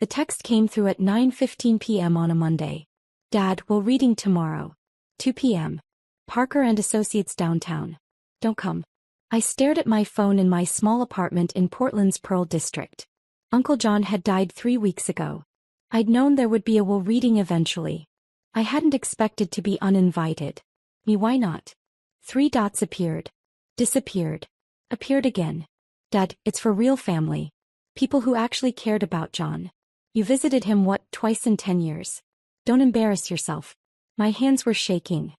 The text came through at 9:15 p.m. on a Monday. Dad, we're reading tomorrow. 2 p.m. Parker and Associates downtown. Don't come. I stared at my phone in my small apartment in Portland's Pearl District. Uncle John had died 3 weeks ago. I'd known there would be a will reading eventually. I hadn't expected to be uninvited. Why not? 3 dots appeared. Disappeared. Appeared again. Dad, it's for real family. People who actually cared about John. You visited him twice in 10 years. Don't embarrass yourself. My hands were shaking.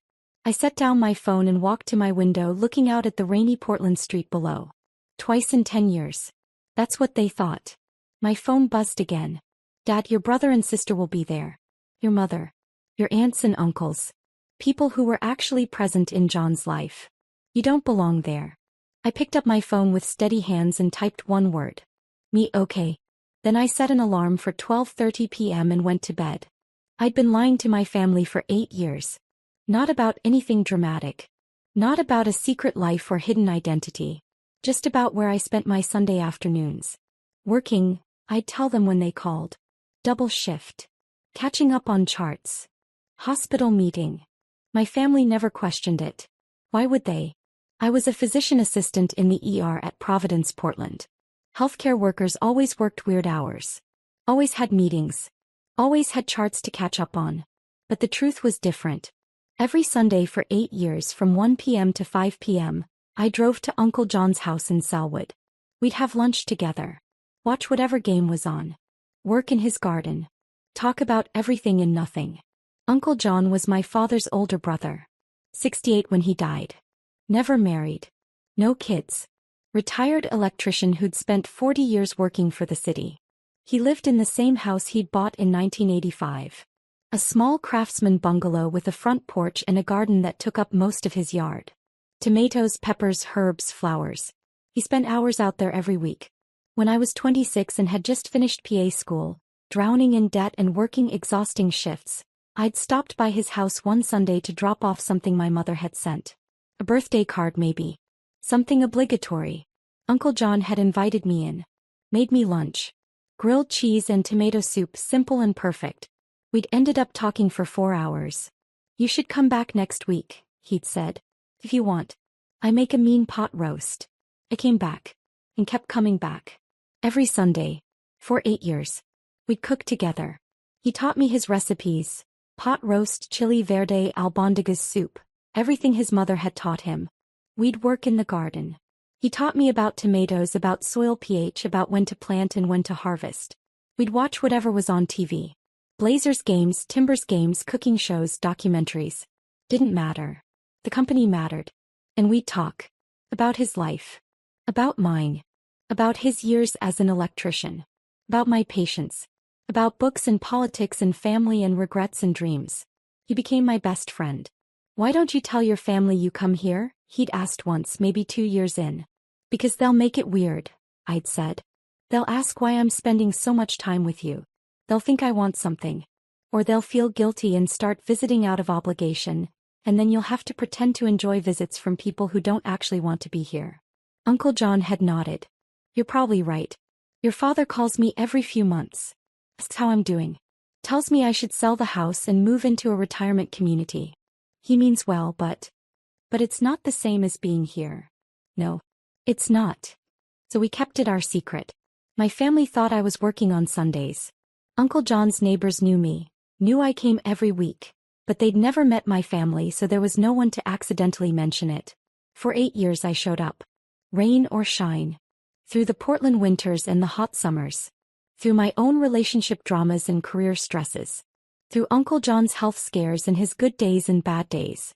I set down my phone and walked to my window looking out at the rainy Portland street below. Twice in 10 years. That's what they thought. My phone buzzed again. Dad, your brother and sister will be there. Your mother. Your aunts and uncles. People who were actually present in John's life. You don't belong there. I picked up my phone with steady hands and typed one word. Me, okay. Then I set an alarm for 12:30 p.m. and went to bed. I'd been lying to my family for 8 years. Not about anything dramatic. Not about a secret life or hidden identity. Just about where I spent my Sunday afternoons. Working, I'd tell them when they called. Double shift. Catching up on charts. Hospital meeting. My family never questioned it. Why would they? I was a physician assistant in the ER at Providence, Portland. Healthcare workers always worked weird hours. Always had meetings. Always had charts to catch up on. But the truth was different. Every Sunday for 8 years from 1 p.m. to 5 p.m., I drove to Uncle John's house in Selwood. We'd have lunch together. Watch whatever game was on. Work in his garden. Talk about everything and nothing. Uncle John was my father's older brother. 68 when he died. Never married. No kids. Retired electrician who'd spent 40 years working for the city. He lived in the same house he'd bought in 1985. A small craftsman bungalow with a front porch and a garden that took up most of his yard. Tomatoes, peppers, herbs, flowers. He spent hours out there every week. When I was 26 and had just finished PA school, drowning in debt and working exhausting shifts, I'd stopped by his house one Sunday to drop off something my mother had sent. A birthday card maybe. Something obligatory. Uncle John had invited me in. Made me lunch. Grilled cheese and tomato soup, simple and perfect. We'd ended up talking for 4 hours. You should come back next week, he'd said. If you want. I make a mean pot roast. I came back. And kept coming back. Every Sunday. For 8 years. We'd cook together. He taught me his recipes. Pot roast, chili verde, albondigas soup. Everything his mother had taught him. We'd work in the garden. He taught me about tomatoes, about soil pH, about when to plant and when to harvest. We'd watch whatever was on TV. Blazers games, Timbers games, cooking shows, documentaries. Didn't matter. The company mattered. And we'd talk. About his life. About mine. About his years as an electrician. About my patients. About books and politics and family and regrets and dreams. He became my best friend. Why don't you tell your family you come here? He'd asked once, maybe 2 years in. Because they'll make it weird, I'd said. They'll ask why I'm spending so much time with you. They'll think I want something. Or they'll feel guilty and start visiting out of obligation, and then you'll have to pretend to enjoy visits from people who don't actually want to be here. Uncle John had nodded. You're probably right. Your father calls me every few months. Asks how I'm doing. Tells me I should sell the house and move into a retirement community. He means well, but it's not the same as being here. No, it's not. So we kept it our secret. My family thought I was working on Sundays. Uncle John's neighbors knew me, knew I came every week, but they'd never met my family, so there was no one to accidentally mention it. For 8 years I showed up. Rain or shine. Through the Portland winters and the hot summers. Through my own relationship dramas and career stresses. Through Uncle John's health scares and his good days and bad days.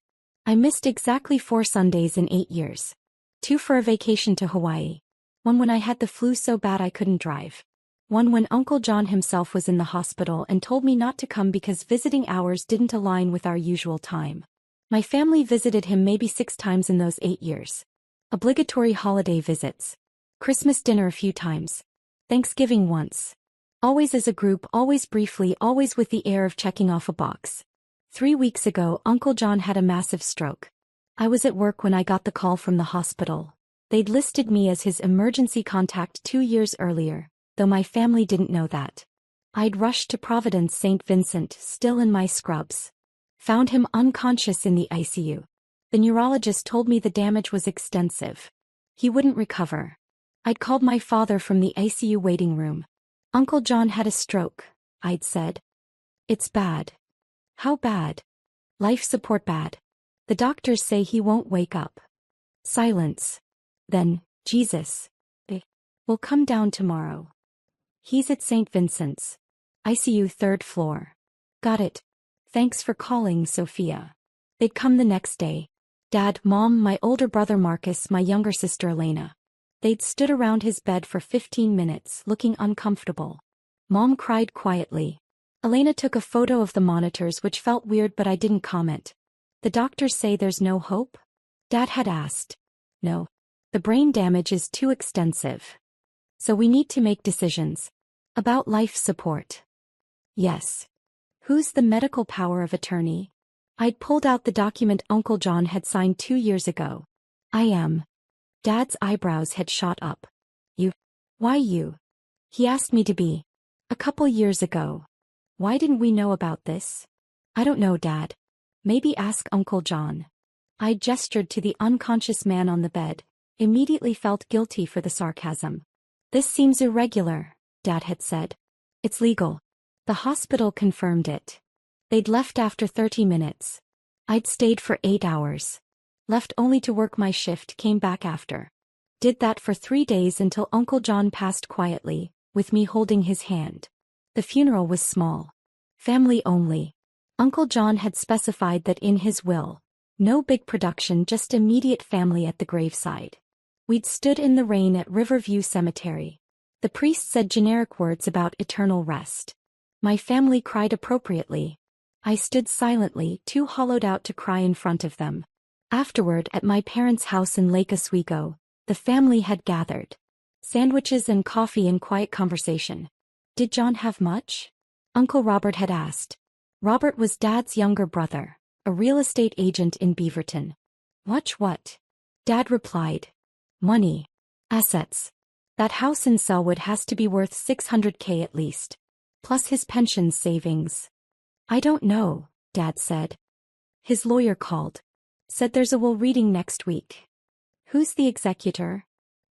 I missed exactly 4 Sundays in 8 years. 2 for a vacation to Hawaii. 1 when I had the flu so bad I couldn't drive. 1 when Uncle John himself was in the hospital and told me not to come because visiting hours didn't align with our usual time. My family visited him maybe 6 times in those 8 years. Obligatory holiday visits. Christmas dinner a few times. Thanksgiving once. Always as a group, always briefly, always with the air of checking off a box. 3 weeks ago, Uncle John had a massive stroke. I was at work when I got the call from the hospital. They'd listed me as his emergency contact 2 years earlier, though my family didn't know that. I'd rushed to Providence St. Vincent, still in my scrubs. Found him unconscious in the ICU. The neurologist told me the damage was extensive. He wouldn't recover. I'd called my father from the ICU waiting room. Uncle John had a stroke, I'd said. It's bad. How bad? Life support bad. The doctors say he won't wake up. Silence. Then, Jesus. We'll come down tomorrow. He's at St. Vincent's. ICU third floor. Got it. Thanks for calling, Sophia. They'd come the next day. Dad, Mom, my older brother Marcus, my younger sister Elena. They'd stood around his bed for 15 minutes, looking uncomfortable. Mom cried quietly. Elena took a photo of the monitors, which felt weird, but I didn't comment. The doctors say there's no hope? Dad had asked. No. The brain damage is too extensive. So we need to make decisions. About life support. Yes. Who's the medical power of attorney? I'd pulled out the document Uncle John had signed 2 years ago. I am. Dad's eyebrows had shot up. You? Why you? He asked me to be. A couple years ago. Why didn't we know about this? I don't know, Dad. Maybe ask Uncle John. I gestured to the unconscious man on the bed, immediately felt guilty for the sarcasm. This seems irregular, Dad had said. It's legal. The hospital confirmed it. They'd left after 30 minutes. I'd stayed for 8 hours. Left only to work my shift, came back after. Did that for 3 days until Uncle John passed quietly, with me holding his hand. The funeral was small. Family only. Uncle John had specified that in his will. No big production, just immediate family at the graveside. We'd stood in the rain at Riverview Cemetery. The priest said generic words about eternal rest. My family cried appropriately. I stood silently, too hollowed out to cry in front of them. Afterward, at my parents' house in Lake Oswego, the family had gathered. Sandwiches and coffee and quiet conversation. Did John have much? Uncle Robert had asked. Robert was Dad's younger brother, a real estate agent in Beaverton. Watch what? Dad replied. Money. Assets. That house in Selwood has to be worth $600K at least. Plus his pension savings. I don't know, Dad said. His lawyer called. Said there's a will reading next week. Who's the executor?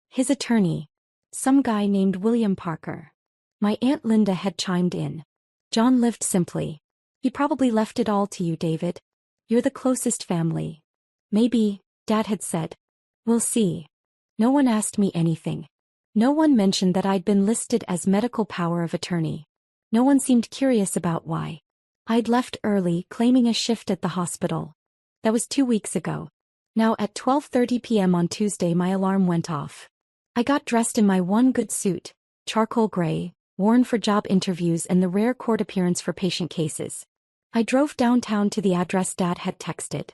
His attorney. Some guy named William Parker. My Aunt Linda had chimed in. John lived simply. He probably left it all to you, David. You're the closest family. Maybe, Dad had said. We'll see. No one asked me anything. No one mentioned that I'd been listed as medical power of attorney. No one seemed curious about why. I'd left early, claiming a shift at the hospital. That was 2 weeks ago. Now at 12:30 p.m. on Tuesday my alarm went off. I got dressed in my one good suit, charcoal gray, worn for job interviews and the rare court appearance for patient cases. I drove downtown to the address Dad had texted.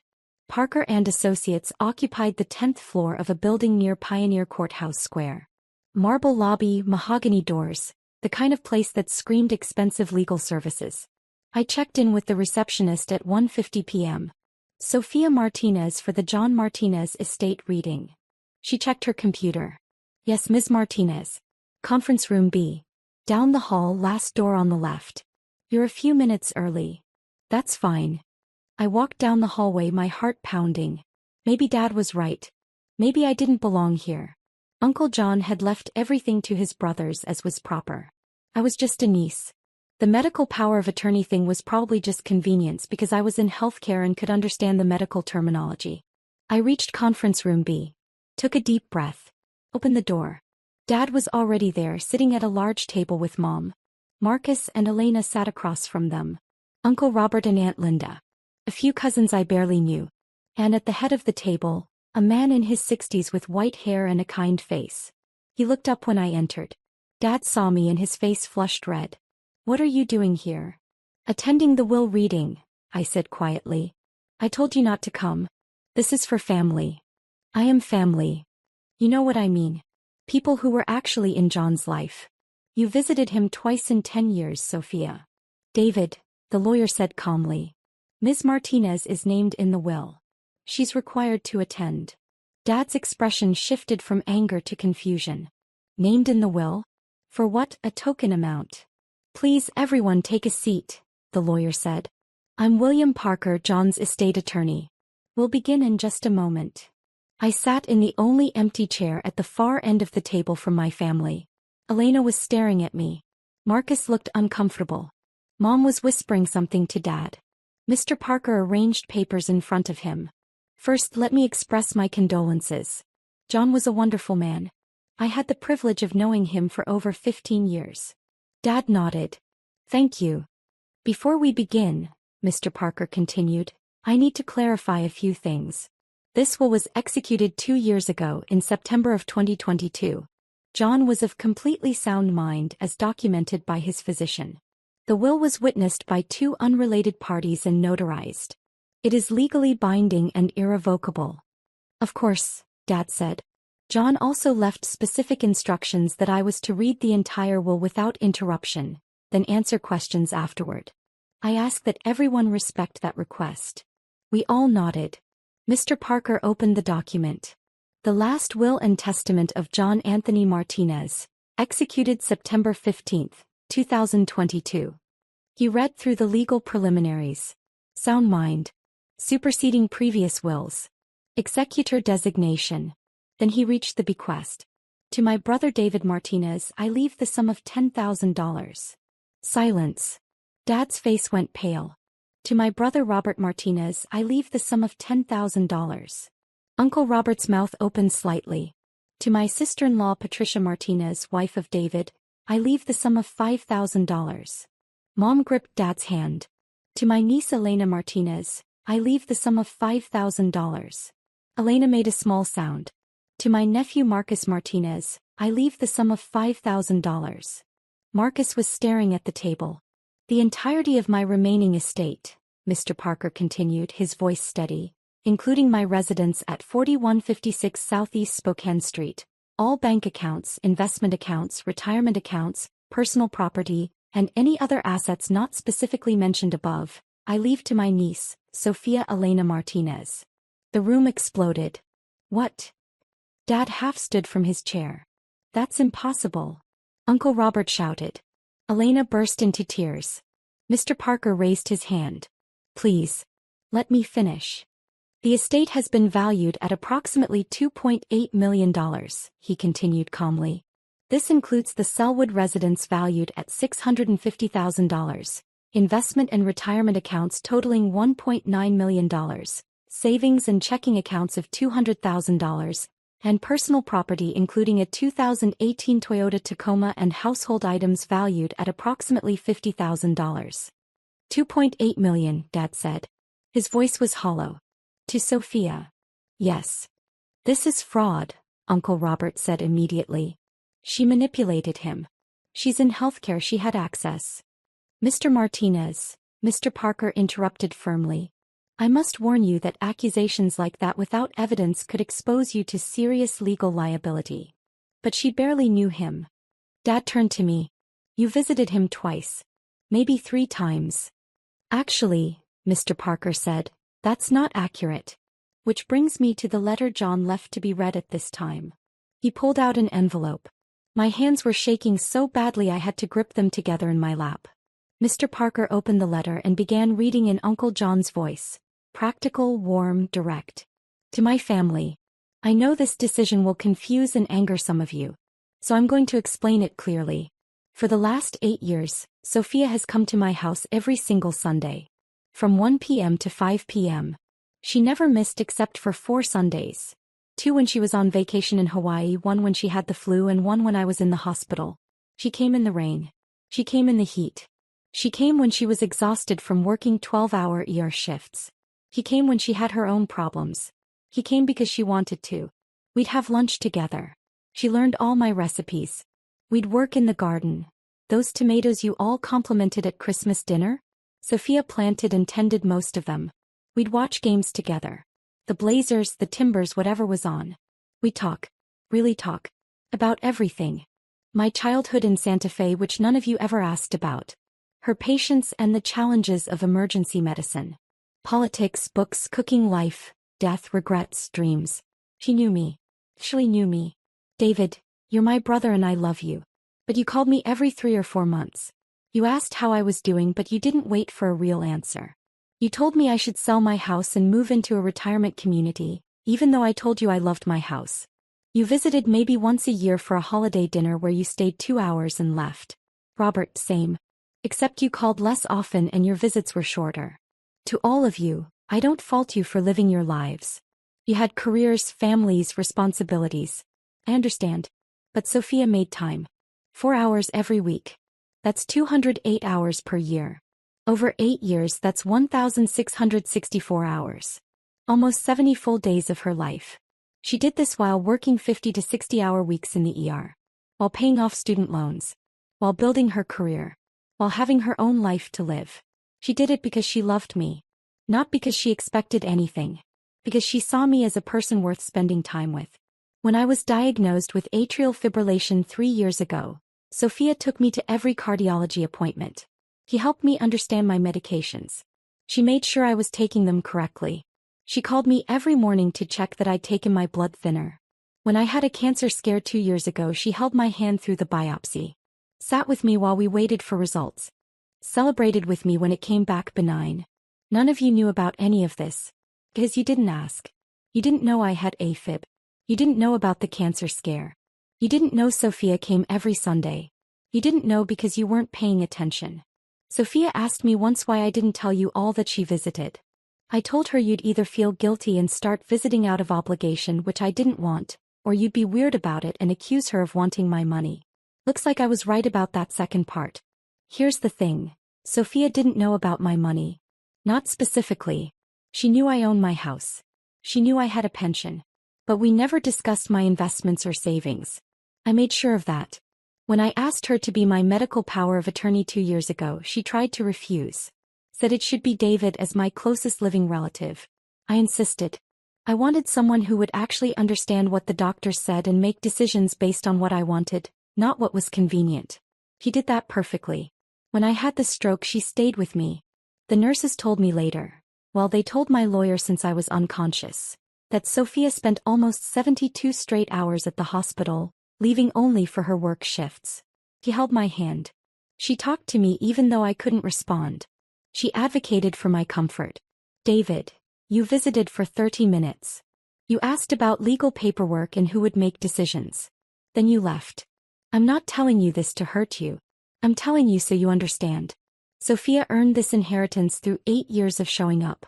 Parker and Associates occupied the 10th floor of a building near Pioneer Courthouse Square. Marble lobby, mahogany doors, the kind of place that screamed expensive legal services. I checked in with the receptionist at 1:50 p.m. Sophia Martinez for the John Martinez estate reading. She checked her computer. Yes, Ms. Martinez. Conference room B. Down the hall, last door on the left. You're a few minutes early. That's fine. I walked down the hallway, my heart pounding. Maybe Dad was right. Maybe I didn't belong here. Uncle John had left everything to his brothers as was proper. I was just a niece. The medical power of attorney thing was probably just convenience because I was in healthcare and could understand the medical terminology. I reached conference room B. Took a deep breath. Opened the door. Dad was already there, sitting at a large table with Mom. Marcus and Elena sat across from them. Uncle Robert and Aunt Linda. A few cousins I barely knew. And at the head of the table, a man in his 60s with white hair and a kind face. He looked up when I entered. Dad saw me and his face flushed red. What are you doing here? Attending the will reading, I said quietly. I told you not to come. This is for family. I am family. You know what I mean. People who were actually in John's life. You visited him twice in 10 years, Sophia. David, the lawyer said calmly. Ms. Martinez is named in the will. She's required to attend. Dad's expression shifted from anger to confusion. Named in the will? For what? A token amount. Please everyone take a seat, the lawyer said. I'm William Parker, John's estate attorney. We'll begin in just a moment. I sat in the only empty chair at the far end of the table from my family. Elena was staring at me. Marcus looked uncomfortable. Mom was whispering something to Dad. Mr. Parker arranged papers in front of him. First, let me express my condolences. John was a wonderful man. I had the privilege of knowing him for over 15 years. Dad nodded. Thank you. Before we begin, Mr. Parker continued, I need to clarify a few things. This will was executed 2 years ago in September of 2022. John was of completely sound mind as documented by his physician. The will was witnessed by 2 unrelated parties and notarized. It is legally binding and irrevocable. Of course, Dad said. John also left specific instructions that I was to read the entire will without interruption, then answer questions afterward. I ask that everyone respect that request. We all nodded. Mr. Parker opened the document. The last will and testament of John Anthony Martinez, executed September 15, 2022. He read through the legal preliminaries. Sound mind. Superseding previous wills. Executor designation. Then he reached the bequest. To my brother David Martinez I leave the sum of $10,000. Silence. Dad's face went pale. To my brother Robert Martinez I leave the sum of $10,000. Uncle Robert's mouth opened slightly. To my sister-in-law Patricia Martinez, wife of David, I leave the sum of $5,000. Mom gripped Dad's hand. To my niece Elena Martinez, I leave the sum of $5,000. Elena made a small sound. To my nephew Marcus Martinez, I leave the sum of $5,000. Marcus was staring at the table. The entirety of my remaining estate, Mr. Parker continued, his voice steady, including my residence at 4156 Southeast Spokane Street, all bank accounts, investment accounts, retirement accounts, personal property, and any other assets not specifically mentioned above, I leave to my niece, Sophia Elena Martinez. The room exploded. What? Dad half stood from his chair. That's impossible. Uncle Robert shouted. Elena burst into tears. Mr. Parker raised his hand. Please. Let me finish. The estate has been valued at approximately $2.8 million, he continued calmly. This includes the Selwood residence valued at $650,000, investment and retirement accounts totaling $1.9 million, savings and checking accounts of $200,000, and personal property including a 2018 Toyota Tacoma and household items valued at approximately $50,000. $2.8 million, Dad said. His voice was hollow. To Sophia. Yes. This is fraud, Uncle Robert said immediately. She manipulated him. She's in healthcare, she had access. Mr. Martinez, Mr. Parker interrupted firmly. I must warn you that accusations like that without evidence could expose you to serious legal liability. But she barely knew him. Dad turned to me. You visited him twice. Maybe 3 times. Actually, Mr. Parker said, that's not accurate. Which brings me to the letter John left to be read at this time. He pulled out an envelope. My hands were shaking so badly I had to grip them together in my lap. Mr. Parker opened the letter and began reading in Uncle John's voice. Practical, warm, direct. To my family. I know this decision will confuse and anger some of you. So I'm going to explain it clearly. For the last 8 years, Sophia has come to my house every single Sunday. From 1 p.m. to 5 p.m. She never missed except for 4 Sundays. 2 when she was on vacation in Hawaii, 1 when she had the flu, and 1 when I was in the hospital. She came in the rain. She came in the heat. She came when she was exhausted from working 12-hour ER shifts. He came when she had her own problems. He came because she wanted to. We'd have lunch together. She learned all my recipes. We'd work in the garden. Those tomatoes you all complimented at Christmas dinner? Sophia planted and tended most of them. We'd watch games together. The Blazers, the Timbers, whatever was on. We'd talk. Really talk. About everything. My childhood in Santa Fe, which none of you ever asked about. Her patients and the challenges of emergency medicine. Politics, books, cooking, life, death, regrets, dreams. She knew me. She knew me. David, you're my brother and I love you. But you called me every 3 or 4 months. You asked how I was doing, but you didn't wait for a real answer. You told me I should sell my house and move into a retirement community, even though I told you I loved my house. You visited maybe once a year for a holiday dinner where you stayed 2 hours and left. Robert, same. Except you called less often and your visits were shorter. To all of you, I don't fault you for living your lives. You had careers, families, responsibilities. I understand. But Sophia made time. 4 hours every week. That's 208 hours per year. Over 8 years, that's 1,664 hours. Almost 70 full days of her life. She did this while working 50 to 60-hour weeks in the ER. While paying off student loans. While building her career. While having her own life to live. She did it because she loved me. Not because she expected anything. Because she saw me as a person worth spending time with. When I was diagnosed with atrial fibrillation 3 years ago, Sophia took me to every cardiology appointment. She helped me understand my medications. She made sure I was taking them correctly. She called me every morning to check that I'd taken my blood thinner. When I had a cancer scare 2 years ago, she held my hand through the biopsy. Sat with me while we waited for results. Celebrated with me when it came back benign. None of you knew about any of this. Because you didn't ask. You didn't know I had AFib. You didn't know about the cancer scare. You didn't know Sophia came every Sunday. You didn't know because you weren't paying attention. Sophia asked me once why I didn't tell you all that she visited. I told her you'd either feel guilty and start visiting out of obligation, which I didn't want, or you'd be weird about it and accuse her of wanting my money. Looks like I was right about that second part. Here's the thing. Sophia didn't know about my money. Not specifically. She knew I owned my house. She knew I had a pension. But we never discussed my investments or savings. I made sure of that. When I asked her to be my medical power of attorney 2 years ago, she tried to refuse. Said it should be David as my closest living relative. I insisted. I wanted someone who would actually understand what the doctors said and make decisions based on what I wanted, not what was convenient. He did that perfectly. When I had the stroke, she stayed with me. The nurses told me later. Well, they told my lawyer since I was unconscious. That Sophia spent almost 72 straight hours at the hospital, leaving only for her work shifts. He held my hand. She talked to me even though I couldn't respond. She advocated for my comfort. David, you visited for 30 minutes. You asked about legal paperwork and who would make decisions. Then you left. I'm not telling you this to hurt you. I'm telling you so you understand. Sophia earned this inheritance through 8 years of showing up.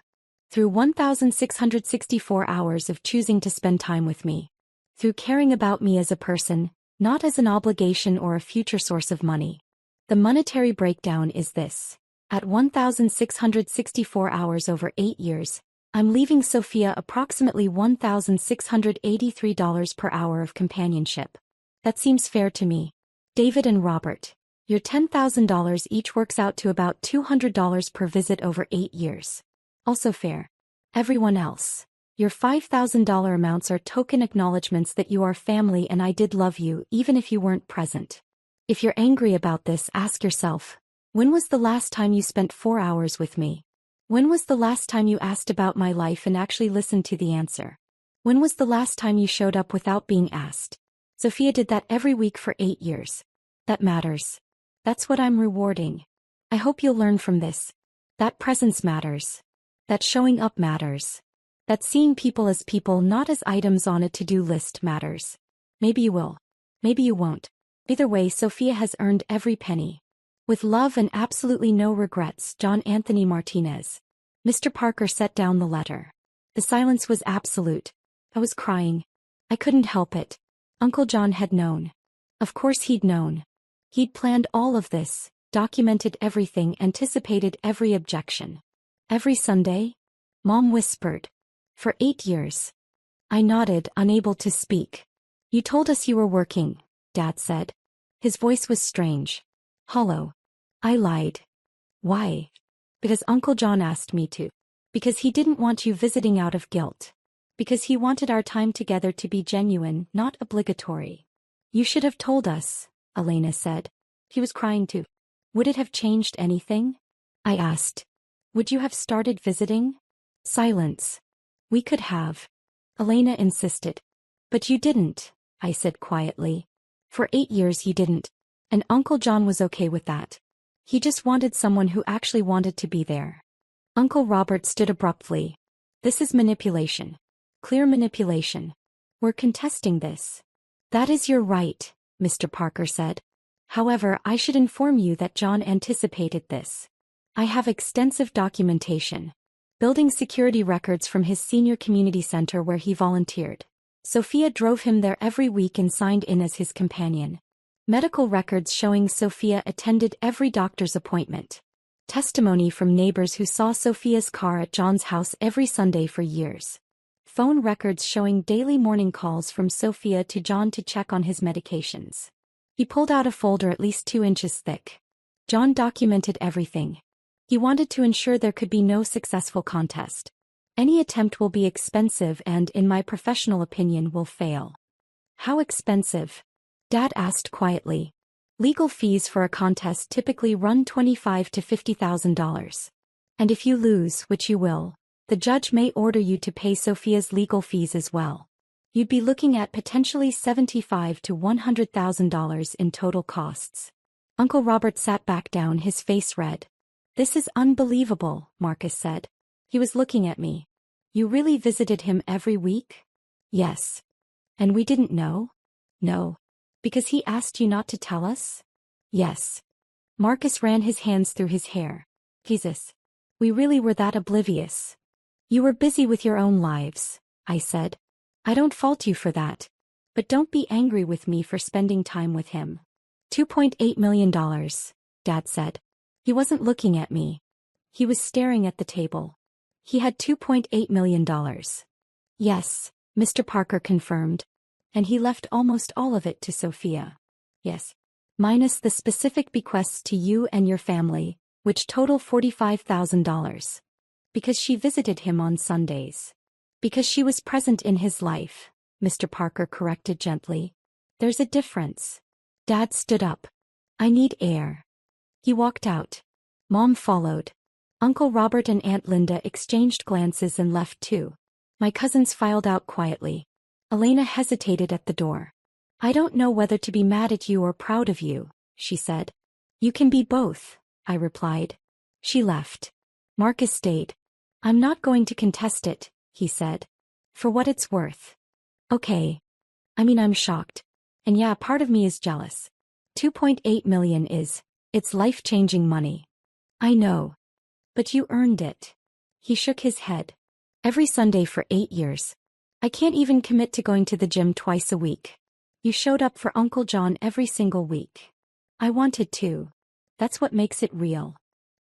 Through 1,664 hours of choosing to spend time with me. Through caring about me as a person, not as an obligation or a future source of money. The monetary breakdown is this. At 1,664 hours over 8 years, I'm leaving Sophia approximately $1,683 per hour of companionship. That seems fair to me. David and Robert, your $10,000 each works out to about $200 per visit over 8 years. Also fair. Everyone else, your $5,000 amounts are token acknowledgments that you are family and I did love you even if you weren't present. If you're angry about this, ask yourself, when was the last time you spent 4 hours with me? When was the last time you asked about my life and actually listened to the answer? When was the last time you showed up without being asked? Sophia did that every week for 8 years. That matters. That's what I'm rewarding. I hope you'll learn from this. That presence matters. That showing up matters. That seeing people as people, not as items on a to-do list, matters. Maybe you will. Maybe you won't. Either way, Sophia has earned every penny. With love and absolutely no regrets, John Anthony Martinez. Mr. Parker set down the letter. The silence was absolute. I was crying. I couldn't help it. Uncle John had known. Of course he'd known. He'd planned all of this, documented everything, anticipated every objection. Every Sunday? Mom whispered. For 8 years. I nodded, unable to speak. You told us you were working, Dad said. His voice was strange. Hollow. I lied. Why? Because Uncle John asked me to. Because he didn't want you visiting out of guilt. Because he wanted our time together to be genuine, not obligatory. You should have told us, Elena said. He was crying too. Would it have changed anything? I asked. Would you have started visiting? Silence. We could have. Elena insisted. But you didn't, I said quietly. For 8 years you didn't. And Uncle John was okay with that. He just wanted someone who actually wanted to be there. Uncle Robert stood abruptly. This is manipulation. Clear manipulation. We're contesting this. That is your right, Mr. Parker said. However, I should inform you that John anticipated this. I have extensive documentation. Building security records from his senior community center where he volunteered. Sophia drove him there every week and signed in as his companion. Medical records showing Sophia attended every doctor's appointment. Testimony from neighbors who saw Sophia's car at John's house every Sunday for years. Phone records showing daily morning calls from Sophia to John to check on his medications. He pulled out a folder at least 2 inches thick. John documented everything. He wanted to ensure there could be no successful contest. Any attempt will be expensive and, in my professional opinion, will fail. How expensive? Dad asked quietly. Legal fees for a contest typically run $25,000 to $50,000. And if you lose, which you will, the judge may order you to pay Sophia's legal fees as well. You'd be looking at potentially $75,000 to $100,000 in total costs. Uncle Robert sat back down, his face red. This is unbelievable, Marcus said. He was looking at me. You really visited him every week? Yes. And we didn't know? No. Because he asked you not to tell us? Yes. Marcus ran his hands through his hair. Jesus. We really were that oblivious. You were busy with your own lives, I said. I don't fault you for that. But don't be angry with me for spending time with him. $2.8 million, Dad said. He wasn't looking at me. He was staring at the table. He had $2.8 million. Yes, Mr. Parker confirmed. And he left almost all of it to Sophia. Yes. Minus the specific bequests to you and your family, which total $45,000. Because she visited him on Sundays. Because she was present in his life, Mr. Parker corrected gently. There's a difference. Dad stood up. I need air. He walked out. Mom followed. Uncle Robert and Aunt Linda exchanged glances and left too. My cousins filed out quietly. Elena hesitated at the door. I don't know whether to be mad at you or proud of you, she said. You can be both, I replied. She left. Marcus stayed. I'm not going to contest it, he said. For what it's worth. Okay. I'm shocked. And yeah, part of me is jealous. $2.8 million it's life-changing money. I know. But you earned it. He shook his head. Every Sunday for 8 years. I can't even commit to going to the gym twice a week. You showed up for Uncle John every single week. I wanted to. That's what makes it real.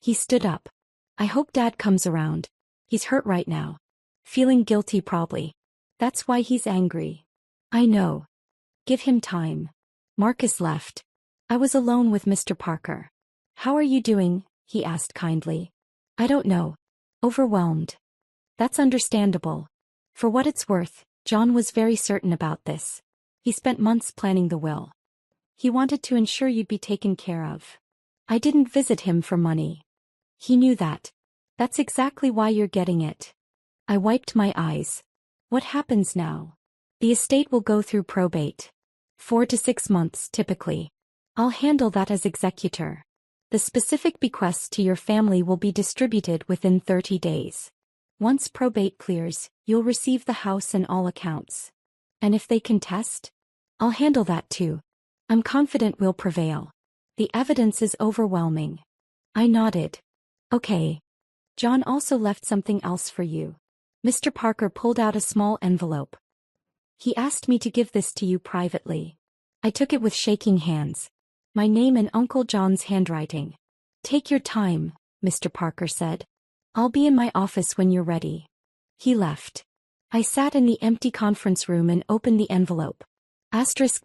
He stood up. I hope Dad comes around. He's hurt right now. Feeling guilty probably. That's why he's angry. I know. Give him time. Marcus left. I was alone with Mr. Parker. How are you doing? He asked kindly. I don't know. Overwhelmed. That's understandable. For what it's worth, John was very certain about this. He spent months planning the will. He wanted to ensure you'd be taken care of. I didn't visit him for money. He knew that. That's exactly why you're getting it. I wiped my eyes. What happens now? The estate will go through probate. 4 to 6 months, typically. I'll handle that as executor. The specific bequests to your family will be distributed within 30 days. Once probate clears, you'll receive the house and all accounts. And if they contest? I'll handle that too. I'm confident we'll prevail. The evidence is overwhelming. I nodded. Okay. John also left something else for you. Mr. Parker pulled out a small envelope. He asked me to give this to you privately. I took it with shaking hands. My name in Uncle John's handwriting. Take your time, Mr. Parker said. I'll be in my office when you're ready. He left. I sat in the empty conference room and opened the envelope.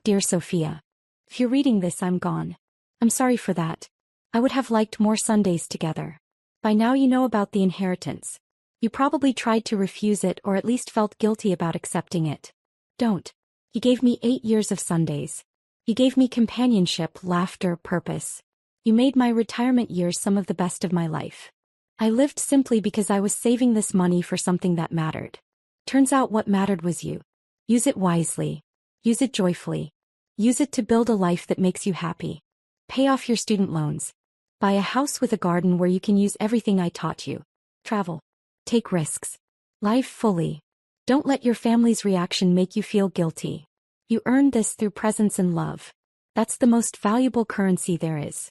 Dear Sophia. If you're reading this, I'm gone. I'm sorry for that. I would have liked more Sundays together. By now you know about the inheritance. You probably tried to refuse it or at least felt guilty about accepting it. Don't. He gave me 8 years of Sundays. He gave me companionship, laughter, purpose. You made my retirement years some of the best of my life. I lived simply because I was saving this money for something that mattered. Turns out what mattered was you. Use it wisely. Use it joyfully. Use it to build a life that makes you happy. Pay off your student loans. Buy a house with a garden where you can use everything I taught you. Travel. Take risks. Live fully. Don't let your family's reaction make you feel guilty. You earned this through presence and love. That's the most valuable currency there is.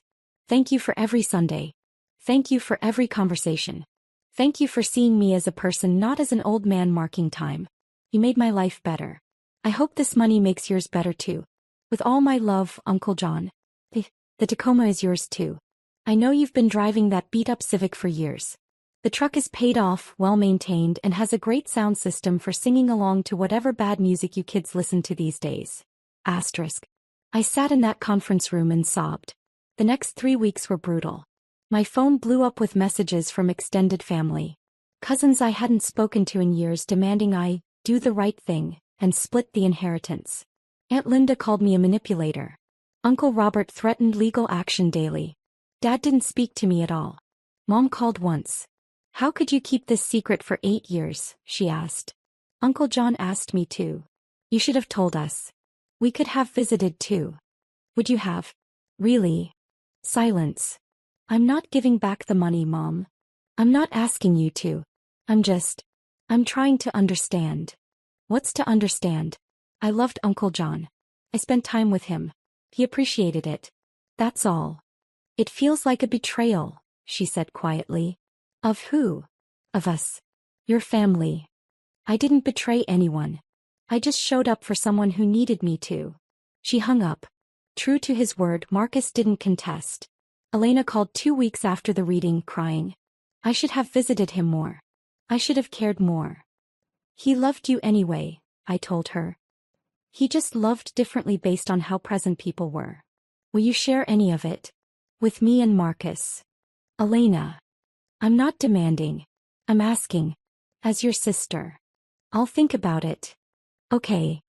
Thank you for every Sunday. Thank you for every conversation. Thank you for seeing me as a person, not as an old man marking time. You made my life better. I hope this money makes yours better too. With all my love, Uncle John. The Tacoma is yours too. I know you've been driving that beat-up Civic for years. The truck is paid off, well-maintained, and has a great sound system for singing along to whatever bad music you kids listen to these days. Asterisk. I sat in that conference room and sobbed. The next 3 weeks were brutal. My phone blew up with messages from extended family. Cousins I hadn't spoken to in years demanding I do the right thing and split the inheritance. Aunt Linda called me a manipulator. Uncle Robert threatened legal action daily. Dad didn't speak to me at all. Mom called once. How could you keep this secret for 8 years, she asked. Uncle John asked me too. You should have told us. We could have visited too. Would you have? Really? Silence. I'm not giving back the money, Mom. I'm not asking you to. I'm trying to understand. What's to understand? I loved Uncle John. I spent time with him. He appreciated it. That's all. It feels like a betrayal, she said quietly. Of who? Of us. Your family. I didn't betray anyone. I just showed up for someone who needed me to. She hung up. True to his word, Marcus didn't contest. Elena called 2 weeks after the reading, crying. I should have visited him more. I should have cared more. He loved you anyway, I told her. He just loved differently based on how present people were. Will you share any of it? With me and Marcus. Elena. I'm not demanding. I'm asking. As your sister. I'll think about it. Okay.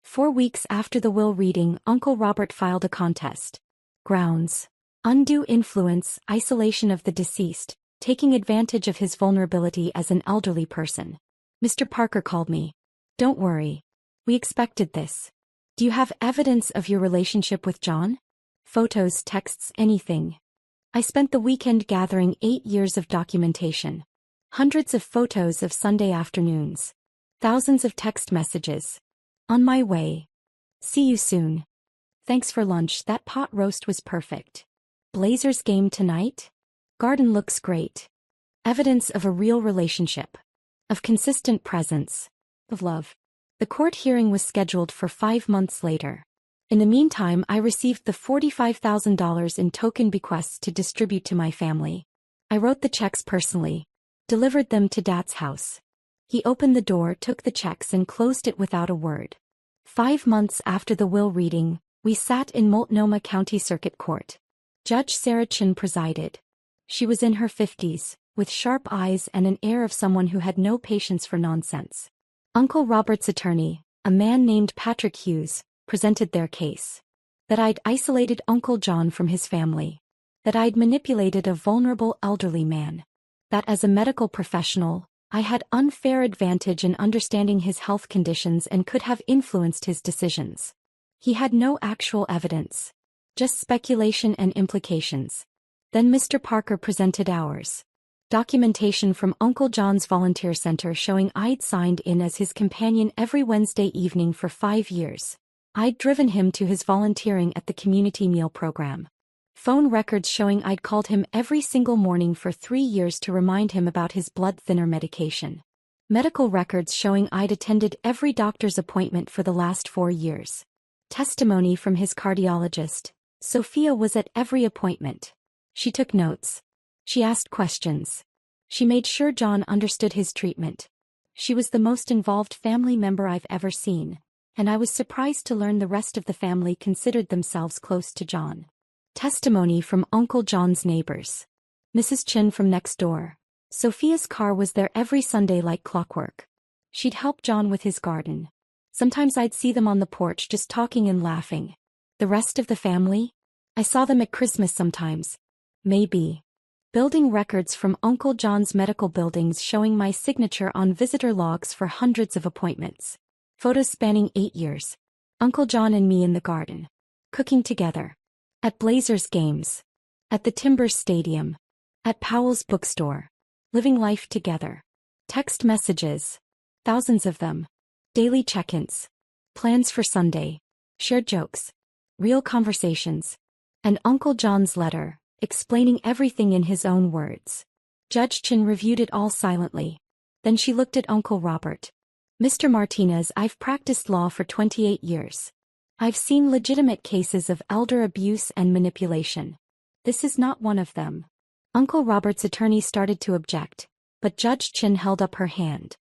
4 weeks after the will reading, Uncle Robert filed a contest. Grounds. Undue influence, isolation of the deceased, taking advantage of his vulnerability as an elderly person. Mr. Parker called me. Don't worry. We expected this. Do you have evidence of your relationship with John? Photos, texts, anything. I spent the weekend gathering 8 years of documentation. Hundreds of photos of Sunday afternoons. Thousands of text messages. On my way. See you soon. Thanks for lunch, that pot roast was perfect. Blazers game tonight? Garden looks great. Evidence of a real relationship. Of consistent presence. Of love. The court hearing was scheduled for 5 months later. In the meantime, I received the $45,000 in token bequests to distribute to my family. I wrote the checks personally. Delivered them to Dad's house. He opened the door, took the checks and closed it without a word. 5 months after the will reading, we sat in Multnomah County Circuit Court. Judge Sarah Chin presided. She was in her 50s, with sharp eyes and an air of someone who had no patience for nonsense. Uncle Robert's attorney, a man named Patrick Hughes, presented their case. That I'd isolated Uncle John from his family. That I'd manipulated a vulnerable elderly man. That as a medical professional, I had unfair advantage in understanding his health conditions and could have influenced his decisions. He had no actual evidence. Just speculation and implications. Then Mr. Parker presented ours. Documentation from Uncle John's volunteer center showing I'd signed in as his companion every Wednesday evening for 5 years. I'd driven him to his volunteering at the community meal program. Phone records showing I'd called him every single morning for 3 years to remind him about his blood thinner medication. Medical records showing I'd attended every doctor's appointment for the last 4 years. Testimony from his cardiologist. Sophia was at every appointment. She took notes. She asked questions. She made sure John understood his treatment. She was the most involved family member I've ever seen, and I was surprised to learn the rest of the family considered themselves close to John. Testimony from Uncle John's neighbors. Mrs. Chin from next door. Sophia's car was there every Sunday like clockwork. She'd help John with his garden. Sometimes I'd see them on the porch just talking and laughing. The rest of the family? I saw them at Christmas sometimes. Maybe. Building records from Uncle John's medical buildings showing my signature on visitor logs for hundreds of appointments. Photos spanning 8 years. Uncle John and me in the garden. Cooking together. At Blazers games. At the Timbers Stadium. At Powell's bookstore. Living life together. Text messages. Thousands of them. Daily check-ins. Plans for Sunday. Shared jokes. Real conversations. And Uncle John's letter, explaining everything in his own words. Judge Chin reviewed it all silently. Then she looked at Uncle Robert. Mr. Martinez, I've practiced law for 28 years. I've seen legitimate cases of elder abuse and manipulation. This is not one of them. Uncle Robert's attorney started to object, but Judge Chin held up her hand.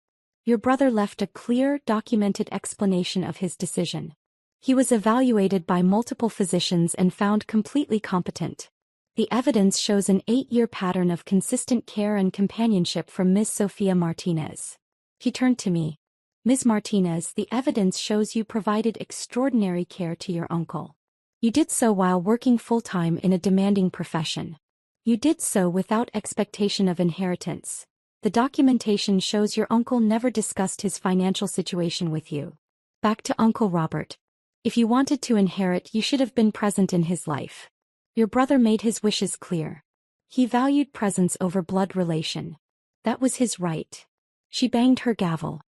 Your brother left a clear, documented explanation of his decision. He was evaluated by multiple physicians and found completely competent. The evidence shows an 8-year pattern of consistent care and companionship from Ms. Sofia Martinez. He turned to me. Ms. Martinez, the evidence shows you provided extraordinary care to your uncle. You did so while working full-time in a demanding profession. You did so without expectation of inheritance. The documentation shows your uncle never discussed his financial situation with you. Back to Uncle Robert. If you wanted to inherit, you should have been present in his life. Your brother made his wishes clear. He valued presence over blood relation. That was his right. She banged her gavel.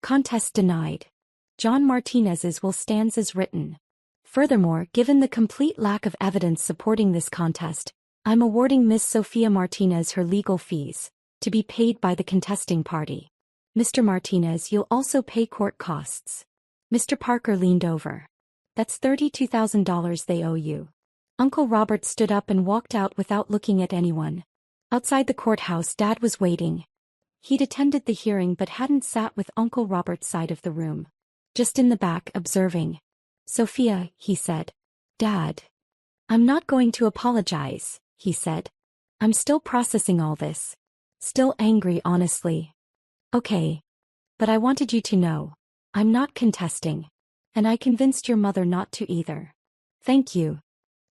Contest denied. John Martinez's will stands as written. Furthermore, given the complete lack of evidence supporting this contest, I'm awarding Ms. Sofia Martinez her legal fees, to be paid by the contesting party. Mr. Martinez, you'll also pay court costs. Mr. Parker leaned over. That's $32,000 they owe you. Uncle Robert stood up and walked out without looking at anyone. Outside the courthouse, Dad was waiting. He'd attended the hearing but hadn't sat with Uncle Robert's side of the room. Just in the back, observing. Sophia, he said. Dad. I'm not going to apologize, he said. I'm still processing all this. Still angry, honestly. Okay. But I wanted you to know. I'm not contesting. And I convinced your mother not to either. Thank you.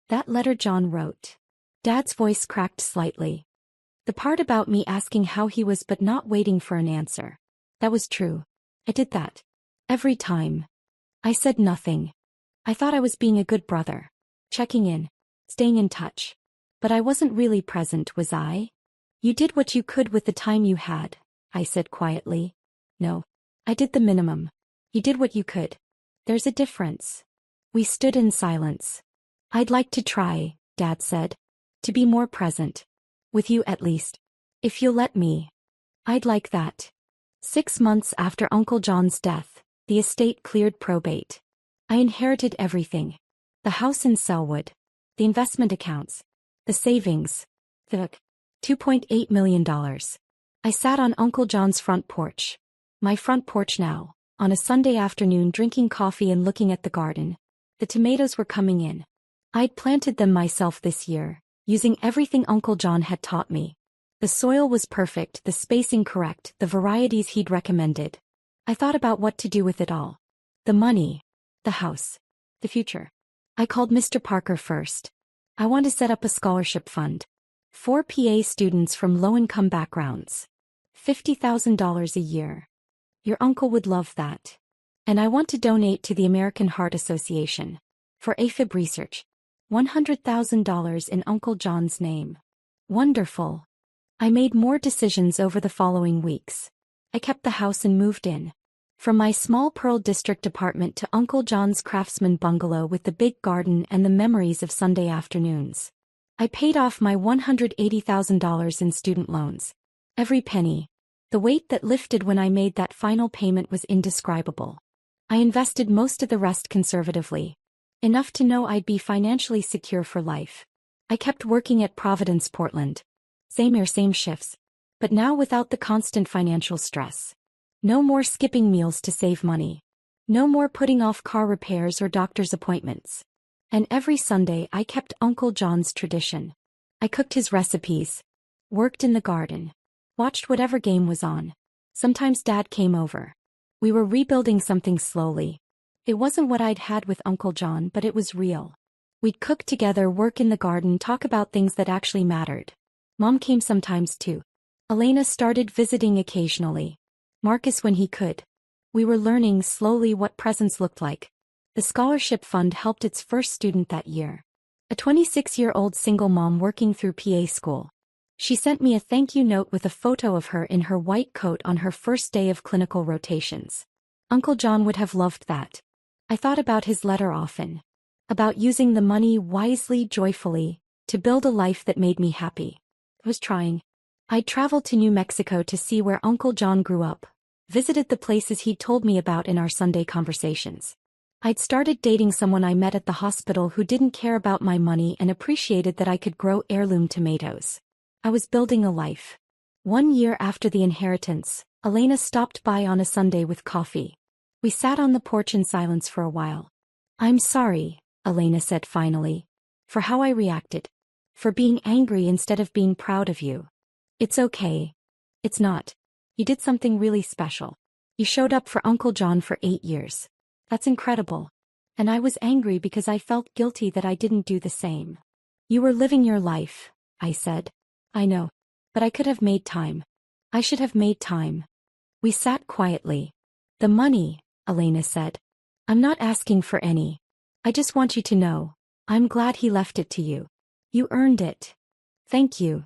That letter John wrote. Dad's voice cracked slightly. The part about me asking how he was but not waiting for an answer. That was true. I did that. Every time. I said nothing. I thought I was being a good brother. Checking in. Staying in touch. But I wasn't really present, was I? You did what you could with the time you had, I said quietly. No. I did the minimum. You did what you could. There's a difference. We stood in silence. I'd like to try, Dad said. To be more present. With you at least. If you'll let me. I'd like that. 6 months after Uncle John's death, the estate cleared probate. I inherited everything. The house in Selwood. The investment accounts. The savings. The $2.8 million. I sat on Uncle John's front porch. My front porch now, on a Sunday afternoon drinking coffee and looking at the garden. The tomatoes were coming in. I'd planted them myself this year, using everything Uncle John had taught me. The soil was perfect, the spacing correct, the varieties he'd recommended. I thought about what to do with it all. The money. The house. The future. I called Mr. Parker first. I want to set up a scholarship fund. 4 PA students from low-income backgrounds. $50,000 a year. Your uncle would love that. And I want to donate to the American Heart Association. For AFib research. $100,000 in Uncle John's name. Wonderful. I made more decisions over the following weeks. I kept the house and moved in. From my small Pearl District apartment to Uncle John's craftsman bungalow with the big garden and the memories of Sunday afternoons. I paid off my $180,000 in student loans. Every penny. The weight that lifted when I made that final payment was indescribable. I invested most of the rest conservatively. Enough to know I'd be financially secure for life. I kept working at Providence, Portland. Same shifts. But now without the constant financial stress. No more skipping meals to save money. No more putting off car repairs or doctor's appointments. And every Sunday I kept Uncle John's tradition. I cooked his recipes. Worked in the garden. Watched whatever game was on. Sometimes Dad came over. We were rebuilding something slowly. It wasn't what I'd had with Uncle John, but it was real. We'd cook together, work in the garden, talk about things that actually mattered. Mom came sometimes too. Elena started visiting occasionally. Marcus when he could. We were learning slowly what presence looked like. The scholarship fund helped its first student that year. a 26-year-old single mom working through PA school. She sent me a thank you note with a photo of her in her white coat on her first day of clinical rotations. Uncle John would have loved that. I thought about his letter often. About using the money wisely, joyfully, to build a life that made me happy. I was trying. I'd traveled to New Mexico to see where Uncle John grew up, visited the places he'd told me about in our Sunday conversations. I'd started dating someone I met at the hospital who didn't care about my money and appreciated that I could grow heirloom tomatoes. I was building a life. 1 year after the inheritance, Elena stopped by on a Sunday with coffee. We sat on the porch in silence for a while. "I'm sorry," Elena said finally, "for how I reacted. For being angry instead of being proud of you." "It's okay. It's not. You did something really special. You showed up for Uncle John for 8 years. That's incredible. And I was angry because I felt guilty that I didn't do the same." "You were living your life," I said. "I know. But I could have made time. I should have made time." We sat quietly. "The money," Elena said. "I'm not asking for any. I just want you to know, I'm glad he left it to you. You earned it." "Thank you.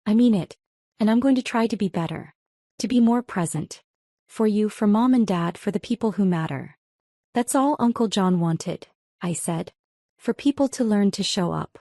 I mean it. And I'm going to try to be better. To be more present. For you, for Mom and Dad, for the people who matter." "That's all Uncle John wanted," I said. "For people to learn to show up."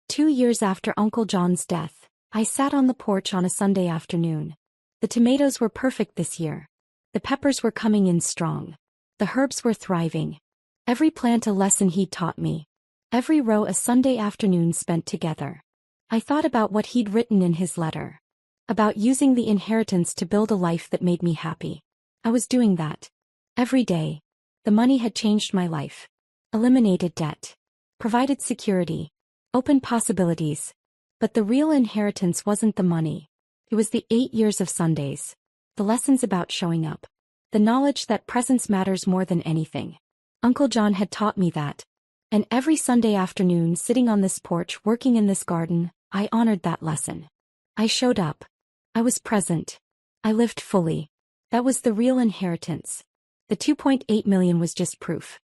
2 years after Uncle John's death, I sat on the porch on a Sunday afternoon. The tomatoes were perfect this year. The peppers were coming in strong. The herbs were thriving. Every plant a lesson he'd taught me. Every row a Sunday afternoon spent together. I thought about what he'd written in his letter. About using the inheritance to build a life that made me happy. I was doing that. Every day. The money had changed my life. Eliminated debt. Provided security. Opened possibilities. But the real inheritance wasn't the money. It was the 8 years of Sundays. The lessons about showing up. The knowledge that presence matters more than anything. Uncle John had taught me that. And every Sunday afternoon sitting on this porch working in this garden, I honored that lesson. I showed up. I was present. I lived fully. That was the real inheritance. The 2.8 million was just proof.